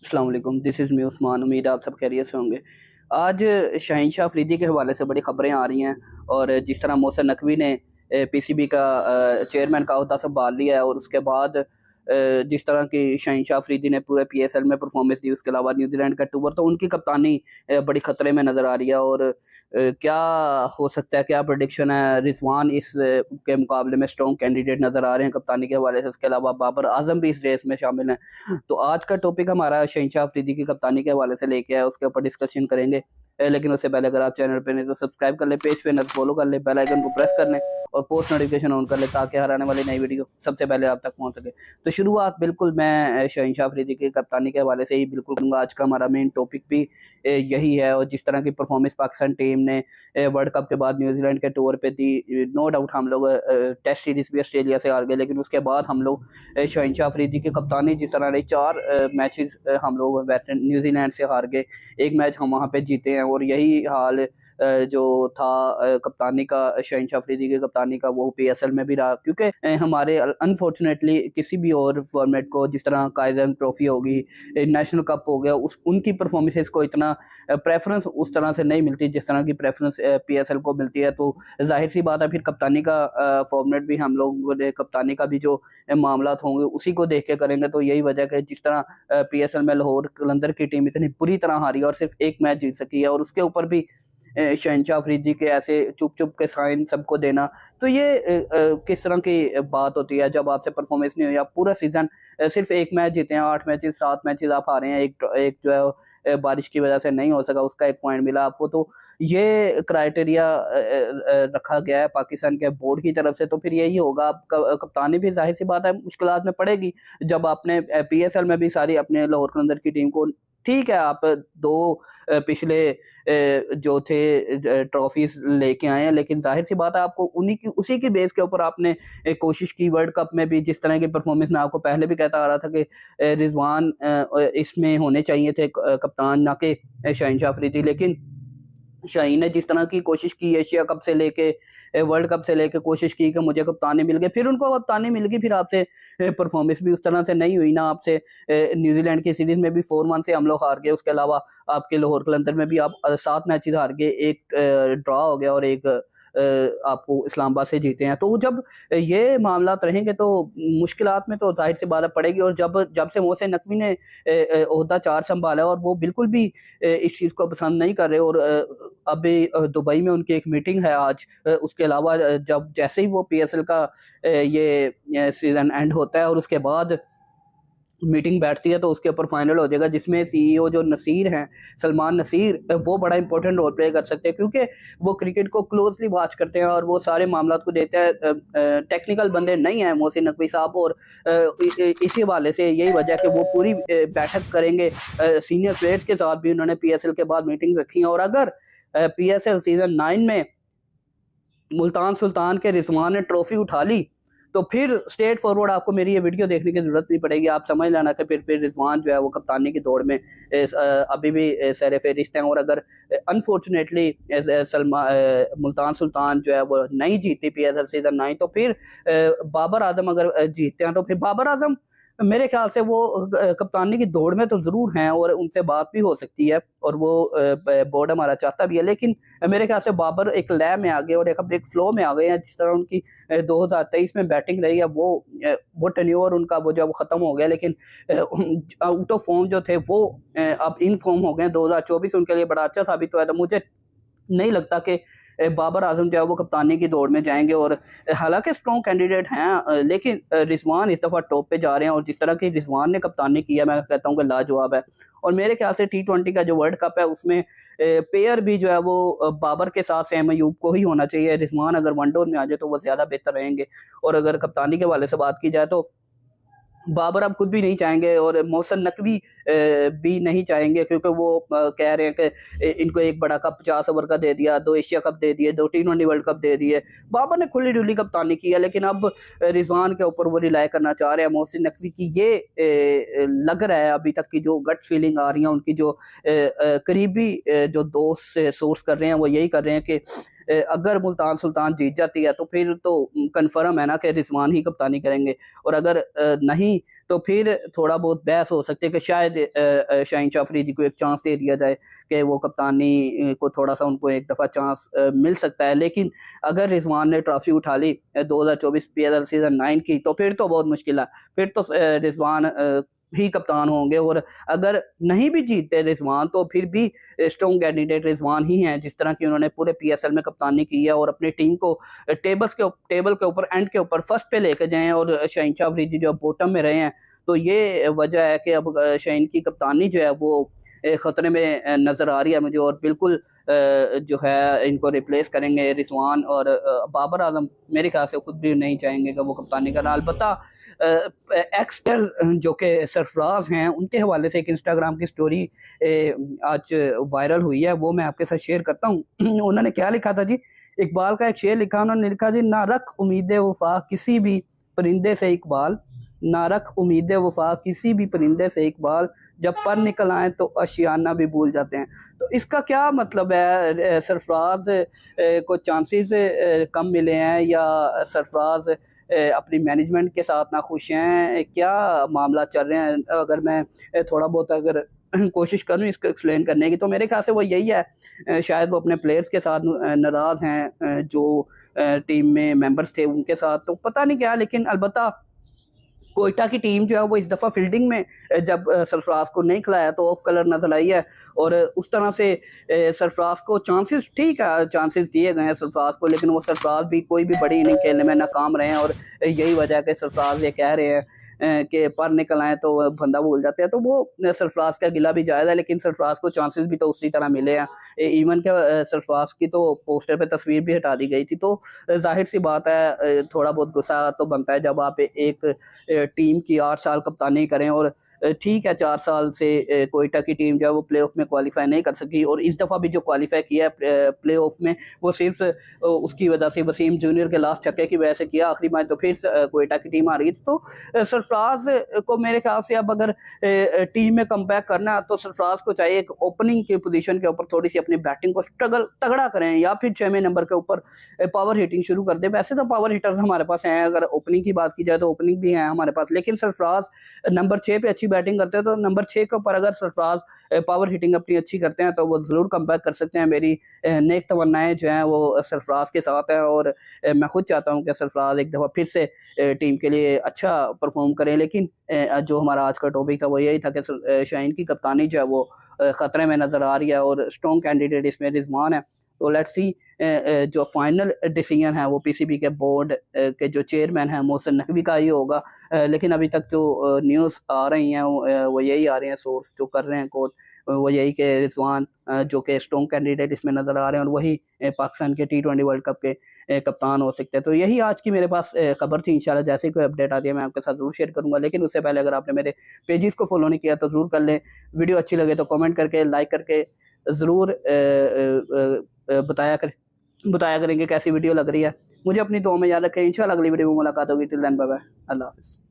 अस्सलाम वालेकुम, this is me Usman. उम्मीद है आप सब खैरियत से होंगे। आज शाहीन शाह अफरीदी के हवाले से बड़ी खबरें आ रही हैं और जिस तरह मोहसिन नकवी ने पीसीबी का चेयरमैन का ओहदा संभाल लिया है और उसके बाद जिस तरह की शाहीन शाह अफरीदी ने पूरे पीएसएल में परफॉर्मेंस दी, उसके अलावा न्यूजीलैंड का टूर, तो उनकी कप्तानी बड़ी खतरे में नज़र आ रही है। और क्या हो सकता है, क्या प्रेडिक्शन है? रिजवान इस के मुकाबले में स्ट्रॉन्ग कैंडिडेट नज़र आ रहे हैं कप्तानी के हवाले से। उसके अलावा बाबर आजम भी इस रेस में शामिल हैं। तो आज का टॉपिक हमारा शाहीन शाह अफरीदी की कप्तानी के हवाले से लेके आया, उसके ऊपर डिस्कशन करेंगे। लेकिन उससे पहले अगर आप चैनल पे नहीं तो सब्सक्राइब कर ले, पेज पे नहीं तो फॉलो कर ले, बेल आइकन को प्रेस कर लें और पोस्ट नोटिफिकेशन ऑन कर ले ताकि हर आने वाली नई वीडियो सबसे पहले आप तक पहुंच सके। तो शुरुआत बिल्कुल मैं शाहीन शाह अफरीदी की कप्तानी के हवाले से ही बिल्कुल करूँगा। आज का हमारा मेन टॉपिक भी यही है और जिस तरह की परफॉर्मेंस पाकिस्तान टीम ने वर्ल्ड कप के बाद न्यूजीलैंड के टूर पे दी। नो डाउट हम लोग टेस्ट सीरीज भी ऑस्ट्रेलिया से हार गए, लेकिन उसके बाद हम लोग शाहीन शाह अफरीदी की कप्तानी जिस तरह रही, 4 मैचेस हम लोग वेस्ट न्यूजीलैंड से हार गए, 1 मैच हम वहाँ पे जीते हैं। और यही हाल जो था कप्तानी का, शाहीन शाह अफरीदी की कप्तानी का, वो पीएसएल में भी रहा। क्योंकि हमारे अनफॉर्चुनेटली किसी भी और फॉर्मेट को, जिस तरह कायरन ट्रॉफी होगी, नेशनल कप हो गया, उस उनकी परफॉर्मेंसेस को इतना प्रेफरेंस उस तरह से नहीं मिलती जिस तरह की प्रेफरेंस पीएसएल को मिलती है। तो जाहिर सी बात है फिर कप्तानी का फॉर्मेट भी हम लोग कप्तानी का भी जो मामला होंगे उसी को देख के करेंगे। तो यही वजह है जिस तरह पीएसएल में लाहौर कलंदर की टीम इतनी बुरी तरह हारी और सिर्फ 1 मैच जीत सकी है, और उसके ऊपर भी शहनशाह अफरीदी के ऐसे चुप चुप के साइन सबको देना, तो ये किस तरह की बात होती है जब आपसे परफॉर्मेंस नहीं हुई। आप पूरा सीजन सिर्फ 1 मैच जीते हैं, 8 मैचेस 7 मैचेस आप हारे हैं, एक जो है बारिश की वजह से नहीं हो सका, उसका 1 पॉइंट मिला आपको। तो ये क्राइटेरिया रखा गया है पाकिस्तान के बोर्ड की तरफ से। तो फिर यही होगा, आप कप्तानी भी जाहिर सी बात है मुश्किलात में पड़ेगी जब आपने पीएसएल में भी सारी अपने लाहौर कलंदर की टीम को, ठीक है आप 2 पिछले जो थे ट्रॉफीज लेके आए हैं, लेकिन जाहिर सी बात है आपको उन्हीं की उसी की बेस के ऊपर आपने कोशिश की। वर्ल्ड कप में भी जिस तरह की परफॉर्मेंस, मैं आपको पहले भी कहता आ रहा था कि रिजवान इसमें होने चाहिए थे कप्तान, ना कि शाहीन शाह अफरीदी। लेकिन शाहीन ने जिस तरह की कोशिश की एशिया कप से लेके वर्ल्ड कप से लेके, कोशिश की कि मुझे कप्तानी मिल गई, फिर उनको कप्तानी मिल गई, फिर आपसे परफॉर्मेंस भी उस तरह से नहीं हुई ना। आपसे न्यूजीलैंड की सीरीज में भी 4-1 से हम लोग हार गए, उसके अलावा आपके लाहौर कलंदर में भी आप 7 मैचेस हार गए, एक ड्रॉ हो गया और एक आपको इस्लामाबाद से जीते हैं। तो जब ये मामलात रहेंगे तो मुश्किलात में तो जाहिर सी बात है पड़ेगी। और जब जब से मोहसिन नकवी ने ओहदा 4 संभाला और वो बिल्कुल भी इस चीज़ को पसंद नहीं कर रहे। और अभी दुबई में उनकी एक मीटिंग है आज। उसके अलावा जब जैसे ही वो पीएसएल का ये सीजन एंड होता है और उसके बाद मीटिंग बैठती है तो उसके ऊपर फाइनल हो जाएगा, जिसमें सीईओ जो नसीर हैं, सलमान नसीर, वो बड़ा इंपॉर्टेंट रोल प्ले कर सकते हैं क्योंकि वो क्रिकेट को क्लोजली वॉच करते हैं और वो सारे मामला को देते हैं। टेक्निकल बंदे नहीं हैं मोहसिन नकवी साहब, और इसी हवाले से यही वजह है कि वो पूरी बैठक करेंगे सीनियर प्लेयर्स के साथ भी। उन्होंने पीएसएल के बाद मीटिंग्स रखी हैं और अगर पीएसएल सीजन 9 में मुल्तान सुल्तान के रिजवान ने ट्रॉफी उठा ली तो फिर स्ट्रेट फॉरवर्ड आपको मेरी ये वीडियो देखने की जरूरत नहीं पड़ेगी। आप समझ लेना कि फिर रिजवान जो है वो कप्तानी की दौड़ में अभी भी सर फहरिस्त हैं। और अगर अनफॉर्चुनेटली मुल्तान सुल्तान जो है वो नहीं जीती पीएसएल सीजन 9, तो फिर बाबर आजम अगर जीतते हैं तो फिर बाबर आजम मेरे ख्याल से वो कप्तानी की दौड़ में तो जरूर हैं और उनसे बात भी हो सकती है और वो बोर्ड हमारा चाहता भी है। लेकिन मेरे ख्याल से बाबर एक लय में आ गए और एक फ्लो में आ गए हैं। जिस तरह उनकी 2023 में बैटिंग रही है वो टेन्योर उनका वो जो खत्म हो गया, लेकिन आउट ऑफ फॉर्म जो थे वो अब इन फॉर्म हो गए। 2024 उनके लिए बड़ा अच्छा साबित हुआ था। मुझे नहीं लगता कि बाबर आजम जो है वो कप्तानी की दौड़ में जाएंगे। और हालांकि स्ट्रॉन्ग कैंडिडेट हैं, लेकिन रिजवान इस दफ़ा टॉप पे जा रहे हैं और जिस तरह की रिजवान ने कप्तानी किया, मैं कहता हूँ कि लाजवाब है। और मेरे ख्याल से T20 का जो वर्ल्ड कप है उसमें पेयर भी जो है वो बाबर के साथ सैम अयूब को ही होना चाहिए। रिजवान अगर वनडे में आ जाए तो वो ज़्यादा बेहतर रहेंगे। और अगर कप्तानी के हवाले से बात की जाए तो बाबर अब खुद भी नहीं चाहेंगे और मोहसिन नकवी भी नहीं चाहेंगे, क्योंकि वो कह रहे हैं कि इनको एक बड़ा कप 50 ओवर का दे दिया, 2 एशिया कप दे दिए, 2 T20 वर्ल्ड कप दे दिए। बाबर ने खुली डुली कप्तानी किया, लेकिन अब रिजवान के ऊपर वो रिलाय करना चाह रहे हैं। मोहसिन नकवी की ये लग रहा है, अभी तक की जो गट फीलिंग आ रही है, उनकी जो करीबी जो दोस्त से सोर्स कर रहे हैं वो यही कर रहे हैं कि अगर मुल्तान सुल्तान जीत जाती है तो फिर तो कन्फर्म है ना कि रिजवान ही कप्तानी करेंगे, और अगर नहीं तो फिर थोड़ा बहुत बहस हो सकती है कि शायद शाहीन शाह अफरीदी को एक चांस दे दिया जाए कि वो कप्तानी को थोड़ा सा उनको एक दफ़ा चांस मिल सकता है। लेकिन अगर रिजवान ने ट्रॉफी उठा ली 2024 PSL सीजन 9 की, तो फिर तो बहुत मुश्किल है, फिर तो रिजवान ही कप्तान होंगे। और अगर नहीं भी जीतते रिजवान तो फिर भी स्ट्रॉन्ग कैंडिडेट रिजवान ही हैं, जिस तरह की उन्होंने पूरे PSL में कप्तानी की है और अपनी टीम को टेबल के ऊपर एंड के ऊपर फर्स्ट पे लेके जाए, और शाहीन शाह अफरीदी जो बॉटम में रहे हैं। तो ये वजह है कि अब शाहीन की कप्तानी जो है वो खतरे में नज़र आ रही है मुझे, और बिल्कुल जो है इनको रिप्लेस करेंगे रिजवान। और बाबर आजम मेरे ख्याल से खुद भी नहीं चाहेंगे कि वो कप्तानी करना। अलबत्ता एक्सटर जो कि सरफराज हैं, उनके हवाले से एक इंस्टाग्राम की स्टोरी आज वायरल हुई है, वो मैं आपके साथ शेयर करता हूँ। उन्होंने क्या लिखा था जी, इकबाल का एक शेर लिखा, उन्होंने लिखा जी, ना रख उम्मीद वफा किसी भी परिंदे से इकबाल, ना रख उम्मीद वफा किसी भी परिंदे से इकबाल, जब पर निकल आए तो आशियाना भी भूल जाते हैं। तो इसका क्या मतलब है? सरफराज को चांसेस कम मिले हैं, या सरफराज अपनी मैनेजमेंट के साथ ना खुश हैं, क्या मामला चल रहे हैं? अगर मैं थोड़ा बहुत अगर कोशिश करूं इसको एक्सप्लेन करने की, तो मेरे ख्याल से वो यही है, शायद वो अपने प्लेयर्स के साथ नाराज़ हैं, जो टीम में मेंबर्स थे उनके साथ, तो पता नहीं क्या। लेकिन अलबत्ता कोयटा की टीम जो है वो इस दफ़ा फील्डिंग में जब सरफराज को नहीं खिलाया तो ऑफ कलर नजर आई है, और उस तरह से सरफराज को चांसेस, ठीक है चांसेस दिए गए हैं सरफराज को, लेकिन वो सरफराज भी कोई भी बड़ी इनिंग खेलने में नाकाम रहे हैं। और यही वजह है कि सरफराज ये कह रहे हैं कि पर निकल आए तो बंदा भूल जाते हैं। तो वो सरफराज का गिला भी जायज़ है, लेकिन सरफराज को चांसेस भी तो उसी तरह मिले हैं। इवन के सरफराज की तो पोस्टर पे तस्वीर भी हटा दी गई थी। तो जाहिर सी बात है, थोड़ा बहुत गुस्सा तो बनता है जब आप एक टीम की 8 साल कप्तानी करें, और ठीक है 4 साल से कोयटा की टीम जो है वो प्ले ऑफ में क्वालिफाई नहीं कर सकी, और इस दफ़ा भी जो क्वालिफाई किया है प्ले ऑफ में, वो सिर्फ उसकी वजह से वसीम जूनियर के लास्ट छक्के की वजह से किया। आखिरी मैच तो फिर कोयटा की टीम आ रही थी। तो सरफराज को मेरे ख्याल से अब अगर टीम में कम बैक करना है तो सरफराज को चाहिए एक ओपनिंग की पोजीशन के ऊपर थोड़ी सी अपनी बैटिंग को तगड़ा करें, या फिर 6वें नंबर के ऊपर पावर हिटिंग शुरू कर दे। वैसे तो पावर हिटर्स हमारे पास हैं, अगर ओपनिंग की बात की जाए तो ओपनिंग भी है हमारे पास, लेकिन सरफराज नंबर 6 पे अच्छी बैटिंग करते हैं। तो नंबर 6 के ऊपर अगर सरफराज पावर हिटिंग अपनी अच्छी करते हैं तो वो ज़रूर कम बैक कर सकते हैं। मेरी नेक तमन्नाएं जो हैं वो सरफराज के साथ हैं, और मैं खुद चाहता हूं कि सरफराज एक दफ़ा फिर से टीम के लिए अच्छा परफॉर्म करें। लेकिन जो हमारा आज का टॉपिक था वो यही था कि शाहीन की कप्तानी जो है वो ख़तरे में नज़र आ रही है, और स्ट्रॉन्ग कैंडिडेट इसमें रिजवान है। तो लेट्स सी जो फाइनल डिसीजन है वो पीसीबी के बोर्ड के जो चेयरमैन है मोहसिन नकवी का ही होगा। लेकिन अभी तक जो न्यूज़ आ रही हैं वो यही आ रही हैं, सोर्स जो कर रहे हैं कोर्ट, वो यही कि रिजवान जो कि स्ट्रॉन्ग कैंडिडेट इसमें नज़र आ रहे हैं, और वही पाकिस्तान के T20 वर्ल्ड कप के कप्तान हो सकते हैं। तो यही आज की मेरे पास खबर थी। इंशाल्लाह जैसे ही कोई अपडेट आती है मैं आपके साथ ज़रूर शेयर करूंगा। लेकिन उससे पहले अगर आपने मेरे पेजेस को फॉलो नहीं किया तो ज़रूर कर लें। वीडियो अच्छी लगे तो कमेंट करके, लाइक करके ज़रूर बताया करेंगे कैसी वीडियो लग रही है। मुझे अपनी दुआ में याद रखें। इंशाल्लाह अगली वीडियो में मुलाकात होगी। टिल देन बाय बाय, अल्लाह हाफ़िज़।